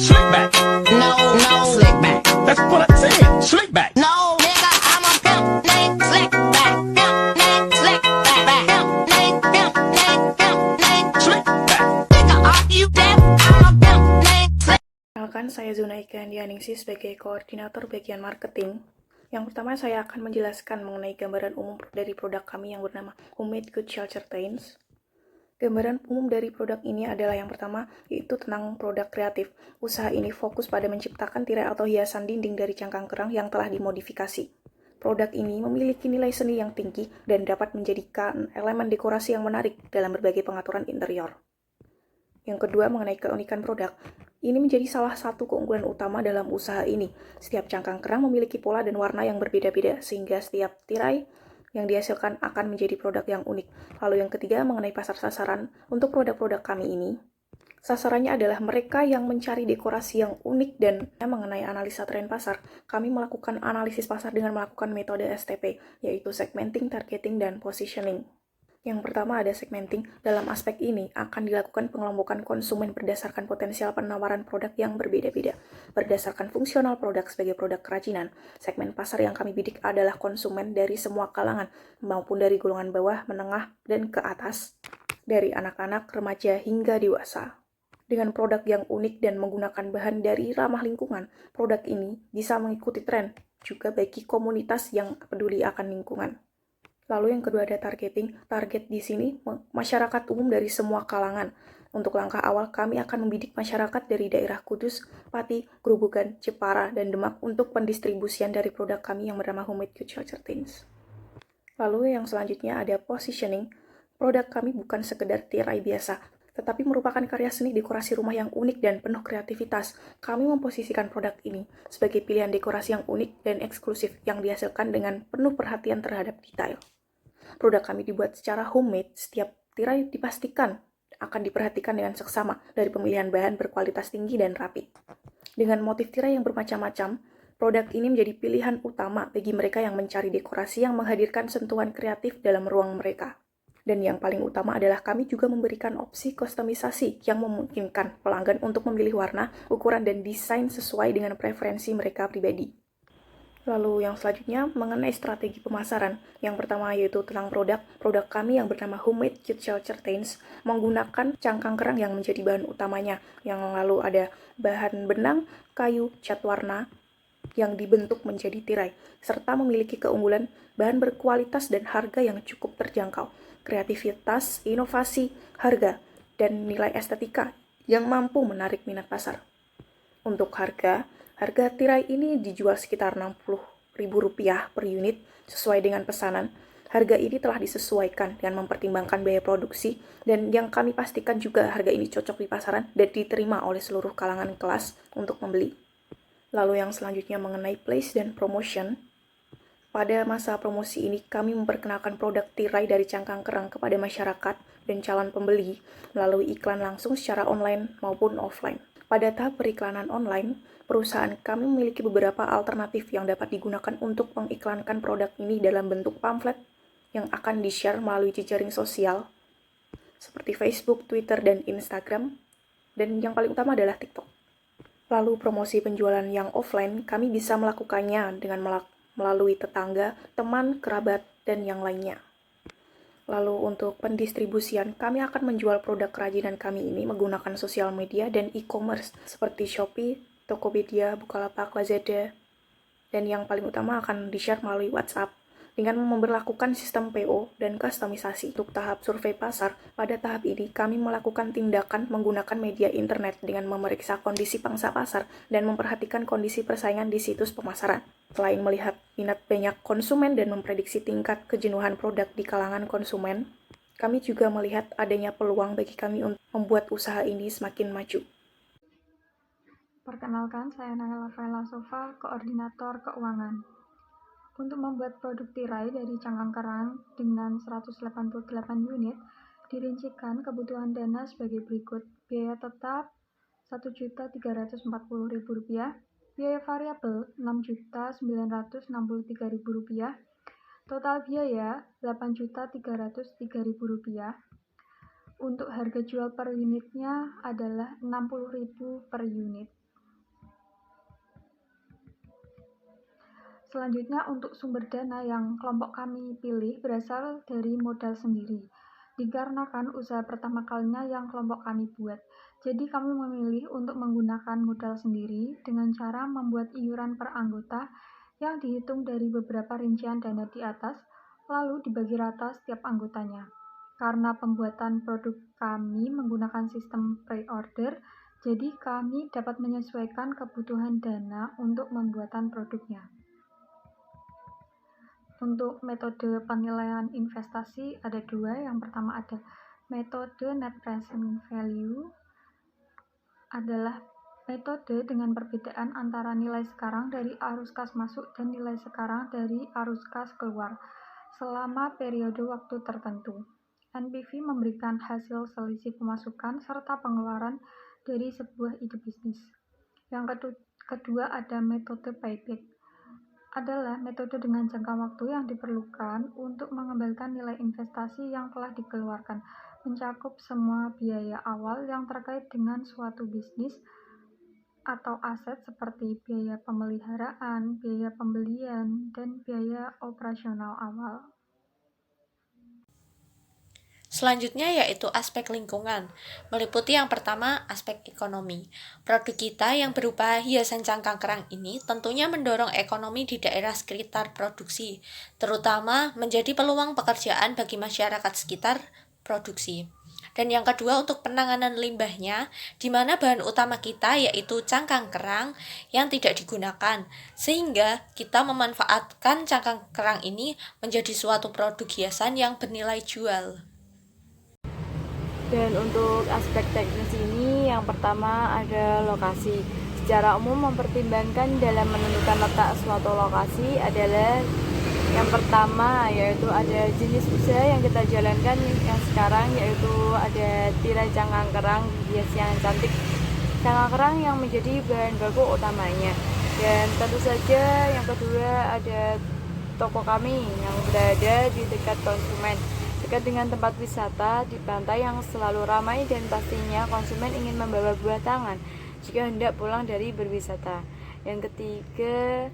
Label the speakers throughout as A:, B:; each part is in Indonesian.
A: Slick back.
B: No, no, slick back.
A: That's what I said. Slick back.
B: No, nigga, I'm a pimp named Slick back. Pimp named Slick back. Pimp named
A: Slick back.
B: Nigga, are you deaf? I'm a pimp named Slick.
C: Perkenalkan, saya Zunaika Andianingsih sebagai koordinator bagian marketing. Yang pertama, saya akan menjelaskan mengenai gambaran umum dari produk kami yang bernama Homemade Good Shelter Stains. Gambaran umum dari produk ini adalah yang pertama, yaitu tentang produk kreatif. Usaha ini fokus pada menciptakan tirai atau hiasan dinding dari cangkang kerang yang telah dimodifikasi. Produk ini memiliki nilai seni yang tinggi dan dapat menjadikan elemen dekorasi yang menarik dalam berbagai pengaturan interior. Yang kedua, mengenai keunikan produk. Ini menjadi salah satu keunggulan utama dalam usaha ini. Setiap cangkang kerang memiliki pola dan warna yang berbeda-beda, sehingga setiap tirai yang dihasilkan akan menjadi produk yang unik. Lalu yang ketiga, mengenai pasar sasaran. Untuk produk-produk kami ini, sasarannya adalah mereka yang mencari dekorasi yang unik dan mengenai analisa tren pasar. Kami melakukan analisis pasar dengan melakukan metode STP, yaitu segmenting, targeting, dan positioning. Yang pertama ada segmenting. Dalam aspek ini akan dilakukan pengelompokan konsumen berdasarkan potensial penawaran produk yang berbeda-beda. Berdasarkan fungsional produk sebagai produk kerajinan, segmen pasar yang kami bidik adalah konsumen dari semua kalangan, maupun dari golongan bawah, menengah, dan ke atas, dari anak-anak, remaja, hingga dewasa. Dengan produk yang unik dan menggunakan bahan dari ramah lingkungan, produk ini bisa mengikuti tren, juga bagi komunitas yang peduli akan lingkungan. Lalu yang kedua ada targeting. Target di sini masyarakat umum dari semua kalangan. Untuk langkah awal, kami akan membidik masyarakat dari daerah Kudus, Pati, Grobogan, Jepara, dan Demak untuk pendistribusian dari produk kami yang bernama Homemade Good Shelter Stains. Lalu yang selanjutnya ada positioning. Produk kami bukan sekedar tirai biasa, tetapi merupakan karya seni dekorasi rumah yang unik dan penuh kreativitas. Kami memposisikan produk ini sebagai pilihan dekorasi yang unik dan eksklusif yang dihasilkan dengan penuh perhatian terhadap detail. Produk kami dibuat secara homemade, setiap tirai dipastikan akan diperhatikan dengan seksama dari pemilihan bahan berkualitas tinggi dan rapi. Dengan motif tirai yang bermacam-macam, produk ini menjadi pilihan utama bagi mereka yang mencari dekorasi yang menghadirkan sentuhan kreatif dalam ruang mereka. Dan yang paling utama adalah kami juga memberikan opsi kustomisasi yang memungkinkan pelanggan untuk memilih warna, ukuran, dan desain sesuai dengan preferensi mereka pribadi. Lalu yang selanjutnya mengenai strategi pemasaran. Yang pertama yaitu tentang produk. Produk kami yang bernama Homemade Good Shelter Stains menggunakan cangkang kerang yang menjadi bahan utamanya. Yang lalu ada bahan benang, kayu, cat warna yang dibentuk menjadi tirai, serta memiliki keunggulan bahan berkualitas dan harga yang cukup terjangkau. Kreativitas, inovasi, harga, dan nilai estetika yang mampu menarik minat pasar. Untuk harga tirai ini dijual sekitar Rp60.000 per unit sesuai dengan pesanan. Harga ini telah disesuaikan dengan mempertimbangkan biaya produksi dan yang kami pastikan juga harga ini cocok di pasaran dan diterima oleh seluruh kalangan kelas untuk membeli. Lalu yang selanjutnya mengenai place dan promotion. Pada masa promosi ini kami memperkenalkan produk tirai dari cangkang kerang kepada masyarakat dan calon pembeli melalui iklan langsung secara online maupun offline. Pada tahap periklanan online, perusahaan kami memiliki beberapa alternatif yang dapat digunakan untuk mengiklankan produk ini dalam bentuk pamflet yang akan di-share melalui jejaring sosial seperti Facebook, Twitter, dan Instagram, dan yang paling utama adalah TikTok. Lalu promosi penjualan yang offline, kami bisa melakukannya dengan melalui tetangga, teman, kerabat, dan yang lainnya. Lalu untuk pendistribusian, kami akan menjual produk kerajinan kami ini menggunakan sosial media dan e-commerce seperti Shopee, Tokopedia, Bukalapak, Lazada, dan yang paling utama akan di-share melalui WhatsApp dengan memberlakukan sistem PO dan kustomisasi. Untuk tahap survei pasar, pada tahap ini kami melakukan tindakan menggunakan media internet dengan memeriksa kondisi pangsa pasar dan memperhatikan kondisi persaingan di situs pemasaran. Selain melihat minat banyak konsumen dan memprediksi tingkat kejenuhan produk di kalangan konsumen, kami juga melihat adanya peluang bagi kami untuk membuat usaha ini semakin maju.
D: Perkenalkan, saya Nahela Faila Sofa, Koordinator Keuangan. Untuk membuat produk tirai dari cangkang kerang dengan 188 unit, dirincikan kebutuhan dana sebagai berikut. Biaya tetap Rp1.340.000, biaya variabel Rp6.963.000, total biaya Rp8.303.000. Untuk harga jual per unitnya adalah Rp60.000 per unit. Selanjutnya, untuk sumber dana yang kelompok kami pilih berasal dari modal sendiri, dikarenakan usaha pertama kalinya yang kelompok kami buat. Jadi kami memilih untuk menggunakan modal sendiri dengan cara membuat iuran per anggota yang dihitung dari beberapa rincian dana di atas, lalu dibagi rata setiap anggotanya. Karena pembuatan produk kami menggunakan sistem pre-order, jadi kami dapat menyesuaikan kebutuhan dana untuk pembuatan produknya. Untuk metode penilaian investasi ada dua. Yang pertama ada metode net present value, adalah metode dengan perbedaan antara nilai sekarang dari arus kas masuk dan nilai sekarang dari arus kas keluar selama periode waktu tertentu. NPV memberikan hasil selisih pemasukan serta pengeluaran dari sebuah ide bisnis. Yang kedua ada metode payback, adalah metode dengan jangka waktu yang diperlukan untuk mengembalikan nilai investasi yang telah dikeluarkan, mencakup semua biaya awal yang terkait dengan suatu bisnis atau aset seperti biaya pemeliharaan, biaya pembelian, dan biaya operasional awal.
E: Selanjutnya yaitu aspek lingkungan, meliputi yang pertama aspek ekonomi. Produk kita yang berupa hiasan cangkang kerang ini tentunya mendorong ekonomi di daerah sekitar produksi, terutama menjadi peluang pekerjaan bagi masyarakat sekitar produksi. Dan yang kedua untuk penanganan limbahnya, di mana bahan utama kita yaitu cangkang kerang yang tidak digunakan, sehingga kita memanfaatkan cangkang kerang ini menjadi suatu produk hiasan yang bernilai jual.
F: Dan untuk aspek teknis ini, yang pertama ada lokasi. Secara umum mempertimbangkan dalam menentukan letak suatu lokasi adalah yang pertama yaitu ada jenis usaha yang kita jalankan yang sekarang, yaitu ada tirai cangkang kerang hias yang cantik, cangkang kerang yang menjadi bahan baku utamanya. Dan tentu saja yang kedua ada toko kami yang berada di dekat konsumen, dekat dengan tempat wisata di pantai yang selalu ramai, dan pastinya konsumen ingin membawa buah tangan jika hendak pulang dari berwisata. Yang ketiga,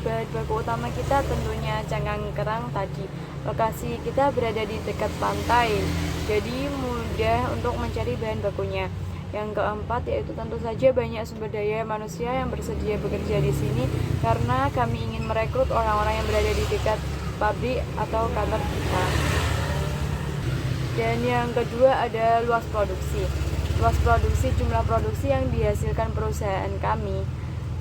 F: bahan baku utama kita tentunya cangkang kerang tadi. Lokasi kita berada di dekat pantai, jadi mudah untuk mencari bahan bakunya. Yang keempat yaitu tentu saja banyak sumber daya manusia yang bersedia bekerja di sini, karena kami ingin merekrut orang-orang yang berada di dekat pabrik atau kantor kita. Dan yang kedua ada luas produksi. Luas produksi, jumlah produksi yang dihasilkan perusahaan kami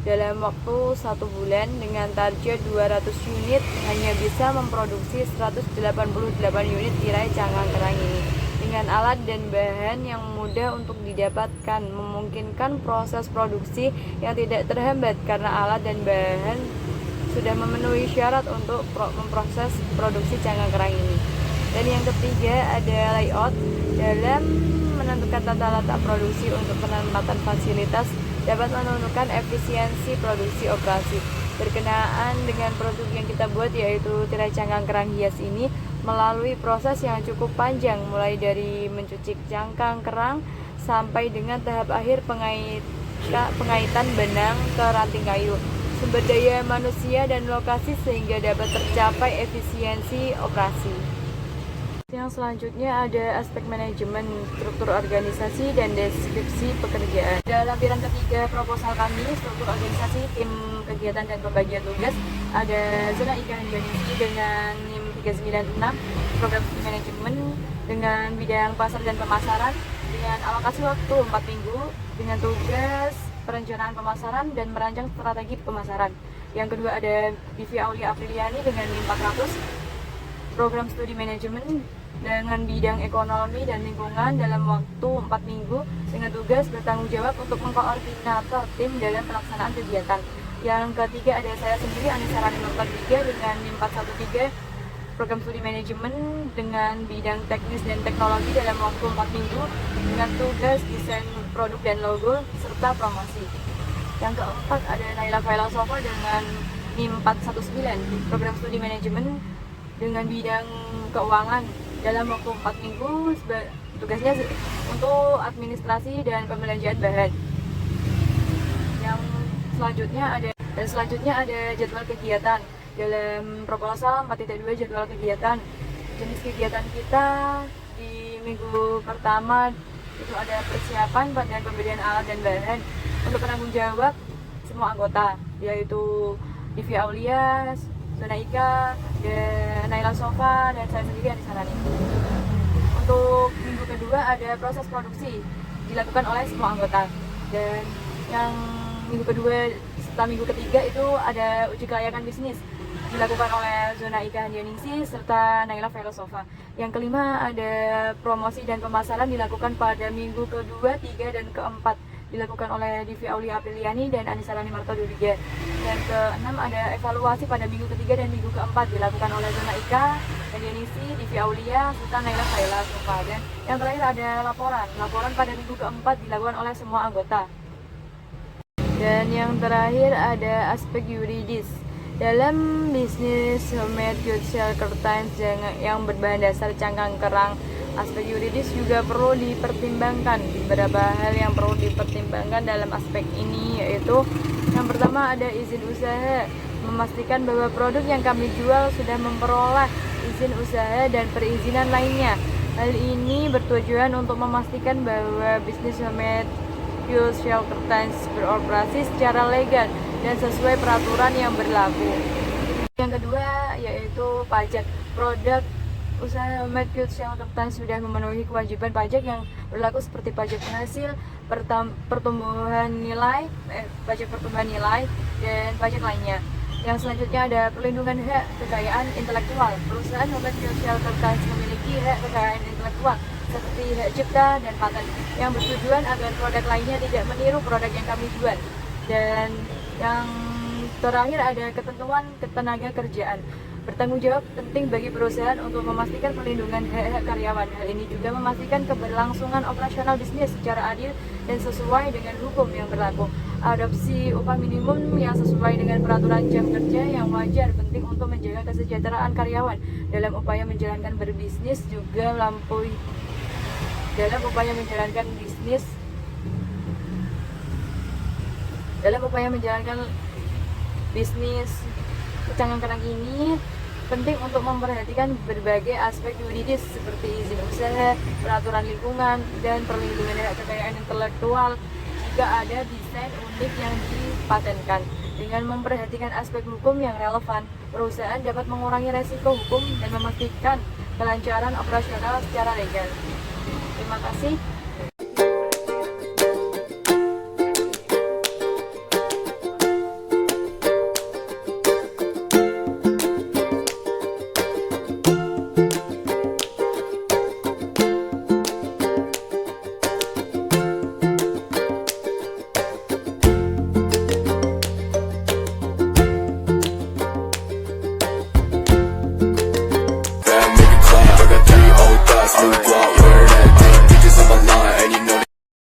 F: dalam waktu 1 bulan dengan target 200 unit hanya bisa memproduksi 188 unit tirai cangkang kerang ini, dengan alat dan bahan yang mudah untuk didapatkan, memungkinkan proses produksi yang tidak terhambat karena alat dan bahan sudah memenuhi syarat untuk memproses produksi cangkang kerang ini. Dan yang ketiga ada layout. Dalam menentukan tata letak produksi untuk penempatan fasilitas dapat menentukan efisiensi produksi operasi. Berkenaan dengan produk yang kita buat yaitu tirai cangkang kerang hias ini melalui proses yang cukup panjang, mulai dari mencuci cangkang kerang sampai dengan tahap akhir pengaitan benang ke ranting kayu, sumber daya manusia dan lokasi sehingga dapat tercapai efisiensi operasi. Yang selanjutnya ada aspek manajemen, struktur organisasi, dan deskripsi pekerjaan. Dalam lampiran ketiga proposal kami, struktur organisasi, tim kegiatan dan pembagian tugas, ada zona ikan Indonesia dengan NIM 396, program studi manajemen dengan bidang pasar dan pemasaran, dengan alokasi waktu 4 minggu, dengan tugas perencanaan pemasaran dan merancang strategi pemasaran. Yang kedua ada Divi Aulia Apriliani dengan NIM 400, program studi manajemen dengan bidang ekonomi dan lingkungan dalam waktu 4 minggu dengan tugas bertanggung jawab untuk mengkoordinator tim dalam pelaksanaan kegiatan. Yang ketiga ada saya sendiri, Anissa Rani 43 dengan NIM 413, program studi manajemen dengan bidang teknis dan teknologi dalam waktu 4 minggu dengan tugas desain produk dan logo serta promosi. Yang keempat ada Naila Filosofa dengan NIM 419, program studi manajemen dengan bidang keuangan dalam waktu 4 minggu, tugasnya untuk administrasi dan pembelanjaan bahan. Yang selanjutnya ada jadwal kegiatan. Dalam proposal 4.2 jadwal kegiatan. Jenis kegiatan kita di minggu pertama itu ada persiapan dan pembelian alat dan bahan untuk penanggung jawab semua anggota, yaitu Divi Aulia, Zona Ika, dan Naila Sofa, dan saya sendiri yang di sana nih. Untuk minggu kedua ada proses produksi dilakukan oleh semua anggota, dan yang minggu kedua setelah minggu ketiga itu ada uji kelayakan bisnis dilakukan oleh Zona Ika Handianingsih serta Naila Filosofa. Yang kelima ada promosi dan pemasaran dilakukan pada minggu kedua, 3 dan keempat dilakukan oleh Divi Aulia Apriliani dan Anissa Rani Marto Duriga. Dan keenam ada evaluasi pada minggu ketiga dan minggu keempat dilakukan oleh Zona Ika Handianingsih, Divi Aulia serta Naila Filosofa. Dan yang terakhir ada laporan pada minggu keempat dilakukan oleh semua anggota. Dan yang terakhir ada aspek yuridis. Dalam bisnis homemade good shell curtains yang berbahan dasar cangkang kerang, aspek yuridis juga perlu dipertimbangkan. Beberapa hal yang perlu dipertimbangkan dalam aspek ini yaitu yang pertama ada izin usaha, memastikan bahwa produk yang kami jual sudah memperoleh izin usaha dan perizinan lainnya. Hal ini bertujuan untuk memastikan bahwa bisnis homemade good shell curtains beroperasi secara legal dan sesuai peraturan yang berlaku. Yang kedua yaitu pajak. Produk usaha homemade good shell curtains sudah memenuhi kewajiban pajak yang berlaku seperti pajak penghasil, pertumbuhan nilai, dan pajak lainnya. Yang selanjutnya ada perlindungan hak kekayaan intelektual. Perusahaan homemade good shell curtains memiliki hak kekayaan intelektual seperti hak cipta dan paten yang bertujuan agar produk lainnya tidak meniru produk yang kami jual. Dan yang terakhir ada ketentuan ketenaga kerjaan. Bertanggung jawab penting bagi perusahaan untuk memastikan perlindungan hak-hak karyawan. Hal ini juga memastikan keberlangsungan operasional bisnis secara adil dan sesuai dengan hukum yang berlaku. Adopsi upah minimum yang sesuai dengan peraturan jam kerja yang wajar penting untuk menjaga kesejahteraan karyawan. Dalam upaya menjalankan bisnis cangkang kerang ini penting untuk memperhatikan berbagai aspek yuridis seperti izin usaha, peraturan lingkungan, dan perlindungan hak kekayaan intelektual jika ada desain unik yang dipatenkan. Dengan memperhatikan aspek hukum yang relevan, perusahaan dapat mengurangi resiko hukum dan memastikan kelancaran operasional secara legal. Terima kasih.